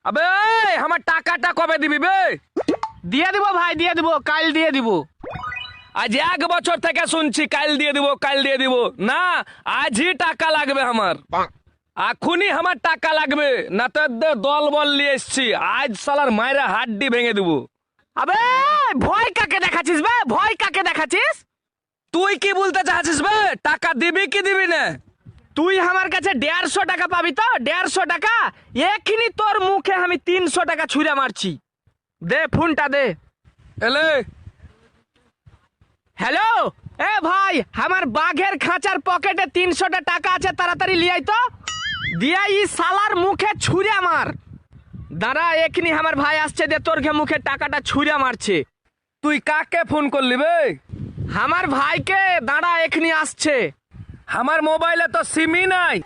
আবে আমার টাকাটা কবে দিবি বে? দিয়ে দিব ভাই, দিয়ে দিব, কাল দিয়ে দিব। আজ 1 বছর থেকে শুনছি কাল দিয়ে দিব, কাল দিয়ে দিব। না, আজই টাকা লাগবে আমার। এখনই আমার টাকা লাগবে, না তো দল বল নিয়ে এসছি। আজ শালার মায়েরা হাড্ডি ভেঙে দেবো। আবে ভয় কাকে দেখাচ্ছিস বে? ভয় কাকে দেখাচ্ছিস? তুই কি বলতে চাচ্ছিস বে? টাকা দিবি কি দিবি না? তুই আমার কাছে 150 টাকা পাবি তো? 150 টাকা এক্ষুনি তোর মুখে আমি 300 টাকা ছুঁড়ে মারছি। দে ফোনটা দে। এলে হ্যালো, এ ভাই, আমার বাঘের খাঁচার পকেটে 300 টাকা আছে, তাড়াতাড়ি লিয়াই তো। দিয়া ই শালার মুখে ছুঁড়ে মার। দাঁড়া, এক্ষুনি আমার ভাই আসছে, দে তোর মুখে টাকাটা ছুঁড়ে মারছে। তুই কাকে ফোন করলি বে? আমার ভাইকে, দাঁড়া এক্ষুনি আসছে। আমার মোবাইলে তো সিমই নাই।